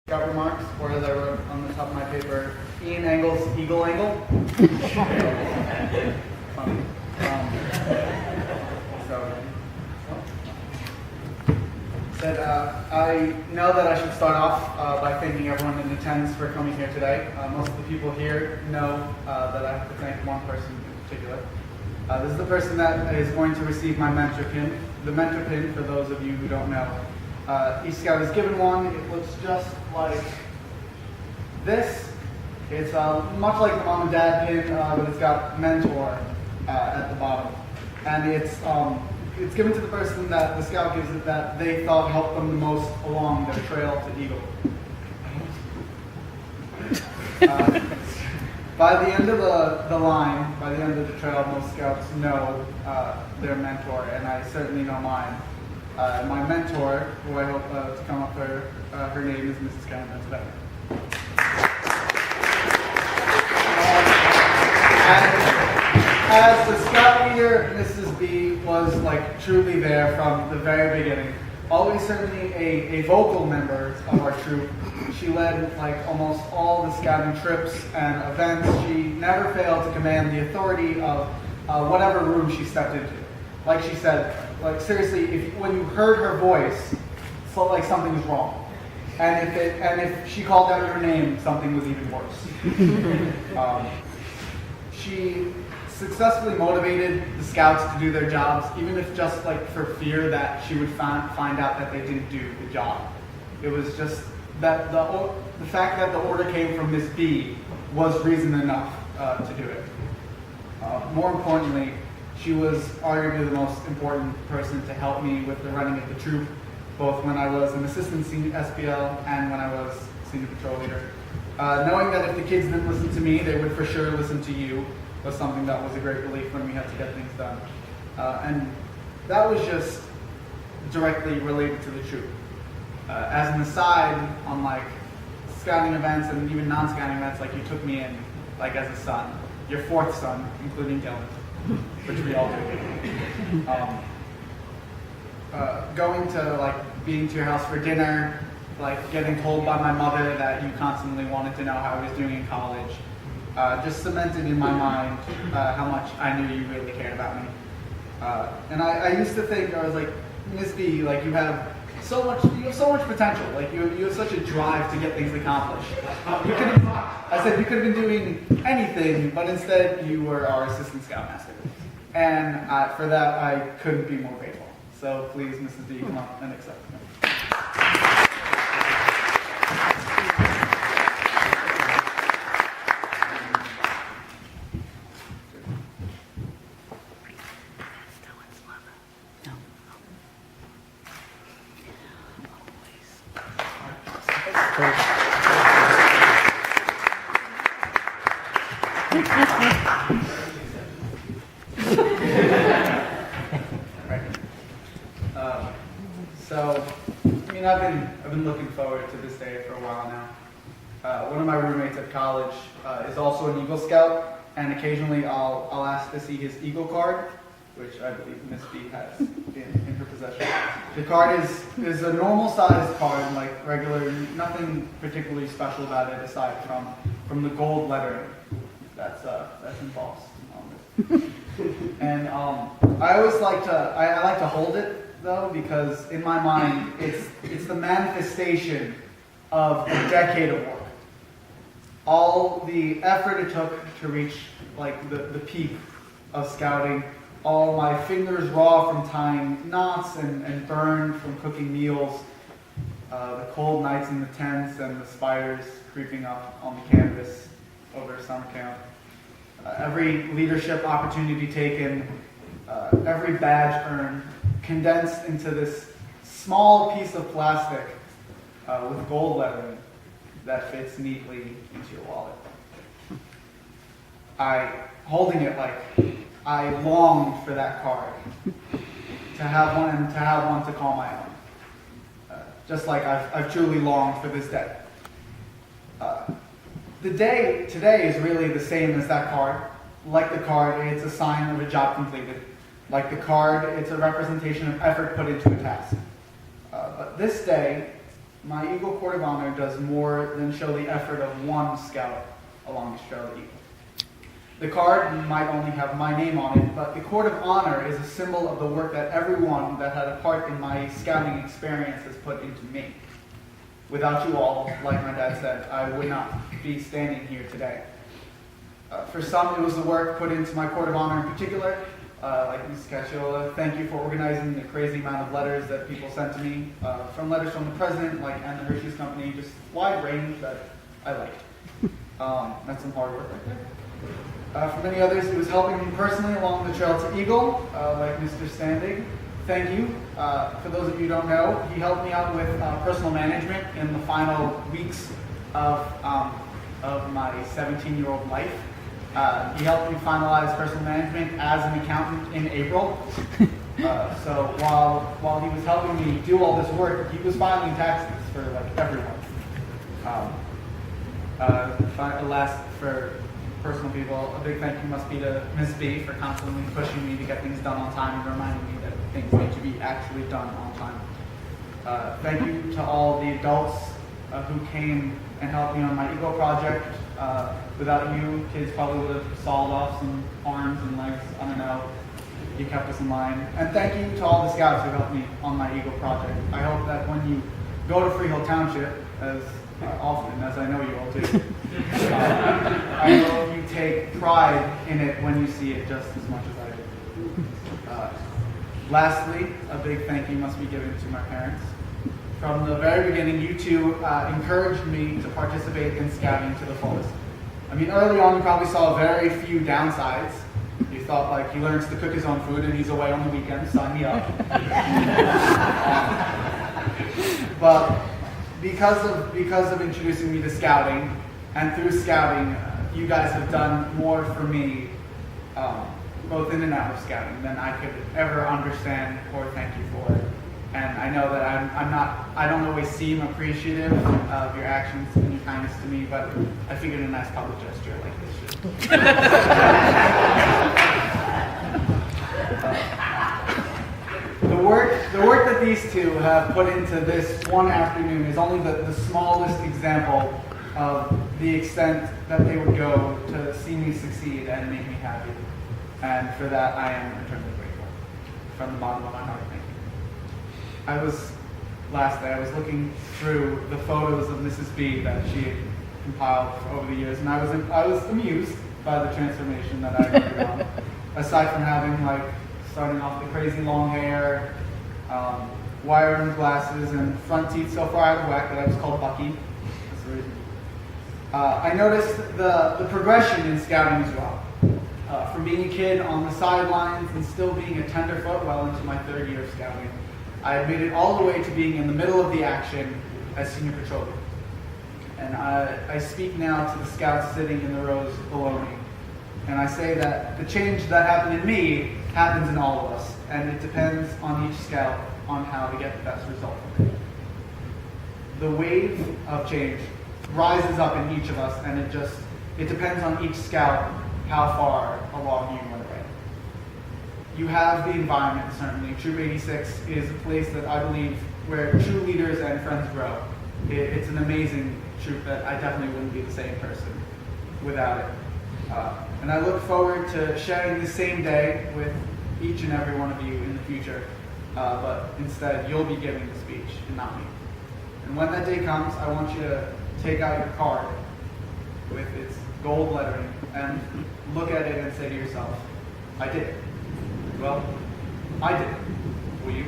Got remarks, or as I wrote on the top of my paper, Ian Engel's Eagle Angle. I know that I should start off by thanking everyone in attendance for coming here today. Most of the people here know that I have to thank one person in particular. This is the person that is going to receive my mentor pin. The mentor pin, for those of you who don't know, each scout is given one. It looks just like this. It's much like the mom and dad pin, but it's got mentor at the bottom. And it's given to the person that the scout gives it that they thought helped them the most along their trail to Eagle. By the end of the line, by the end of the trail, most scouts know their mentor, and I certainly know mine. My mentor, who I hope to come up her name is Mrs. Cameron today. As the scout leader, Mrs. B was like truly there from the very beginning. Always certainly a vocal member of our troop. She led like almost all the scouting trips and events. She never failed to command the authority of whatever room she stepped into. Like she said, like seriously, when you heard her voice, it felt like something was wrong. And if she called out her name, something was even worse. She successfully motivated the scouts to do their jobs, even if just like for fear that she would find out that they didn't do the job. It was just that the fact that the order came from Miss B was reason enough to do it. More importantly, she was arguably the most important person to help me with the running of the troop, both when I was an assistant senior SPL and when I was senior patrol leader. Knowing that if the kids didn't listen to me, they would for sure listen to you was something that was a great relief when we had to get things done. And that was just directly related to the troop. As an aside, on like scouting events and even non-scouting events, like you took me in like as a son, your fourth son, including Dylan, which we all do. Going to like being to your house for dinner, like getting told by my mother that you constantly wanted to know how I was doing in college, just cemented in my mind how much I knew you really cared about me. And I used to think, I was like, Miss B, like you have so much potential. Like you have such a drive to get things accomplished. I said you could have been doing anything, but instead you were our assistant scoutmaster. And for that, I couldn't be more grateful. So please, Mrs. D, come up and accept me. I've been looking forward to this day for a while now. One of my roommates at college is also an Eagle Scout, and occasionally I'll ask to see his Eagle card, which I believe Miss B has in her possession. The card is a normal sized card, like regular, nothing particularly special about it aside from the gold lettering that's embossed on it. And I always like to hold it though, because in my mind it's the manifestation of a decade of work. All the effort it took to reach like the peak of scouting, all my fingers raw from tying knots and burned from cooking meals, the cold nights in the tents and the spiders creeping up on the canvas over summer camp, every leadership opportunity taken, every badge earned, condensed into this small piece of plastic with gold lettering that fits neatly into your wallet. Holding it like I longed for that card, to have one and to have one to call my own. Just like I've truly longed for this day. The day today is really the same as that card. Like the card, it's a sign of a job completed. Like the card, it's a representation of effort put into a task. But this day my Eagle Court of Honor does more than show the effort of one scout along the trail of Eagle. The card might only have my name on it, but the Court of Honor is a symbol of the work that everyone that had a part in my scouting experience has put into me. Without you all, like my dad said, I would not be standing here today. For some, it was the work put into my Court of Honor in particular, like Ms. Cacciola. Thank you for organizing the crazy amount of letters that people sent to me, from letters from the president, like, and the Hershey's Company, just wide range that I liked. That's some hard work right there. For many others, it was helping me personally along the trail to Eagle, like Mr. Standing. Thank you. For those of you who don't know, he helped me out with personal management in the final weeks of my 17-year-old life. He helped me finalize personal management as an accountant in April. So while he was helping me do all this work, he was filing taxes for like everyone. Last, for personal people, a big thank you must be to Ms. B for constantly pushing me to get things done on time and reminding me that things need to be actually done on time. Thank you to all the adults who came and helped me on my Eagle project. Without you, kids probably would have sawed off some arms and legs. I don't know. You kept us in line. And thank you to all the scouts who helped me on my Eagle project. I hope that when you go to Freehill Township, as often as I know you all do, I hope you take pride in it when you see it just as much as I do. Lastly, a big thank you must be given to my parents. From the very beginning, you two encouraged me to participate in scouting to the fullest. I mean, early on, you probably saw very few downsides. You thought, like, he learns to cook his own food and he's away on the weekends, sign me up. But because of introducing me to scouting, and through scouting, you guys have done more for me, both in and out of scouting, than I could ever understand or thank you for. And I know that I don't always seem appreciative of your actions and your kindness to me, but I figured a nice public gesture like this should. The work that these two have put into this one afternoon is only the smallest example of the extent that they would go to see me succeed and make me happy. And for that, I am eternally grateful. From the bottom of my heart, thank you. Last day, I was looking through the photos of Mrs. B that she had compiled over the years, and I was amused by the transformation that I went on. Aside from having, like, starting off the crazy long hair, wire-rimmed glasses, and front teeth so far out of whack that I was called Bucky. That's the reason. I noticed the progression in scouting as well. From being a kid on the sidelines and still being a tenderfoot well into my third year of scouting, I had made it all the way to being in the middle of the action as senior patrol leader. And I speak now to the scouts sitting in the rows below me. And I say that the change that happened in me happens in all of us. And it depends on each scout on how to get the best result from it. The wave of change rises up in each of us, and it depends on each scout how far along you went away. You have the environment, certainly. Troop 86 is a place that I believe where true leaders and friends grow. It's an amazing troop that I definitely wouldn't be the same person without it. And I look forward to sharing the same day with each and every one of you in the future. But instead, you'll be giving the speech and not me. And when that day comes, I want you to take out your card with its gold lettering and look at it and say to yourself, I did it. Well, I did it. Will you?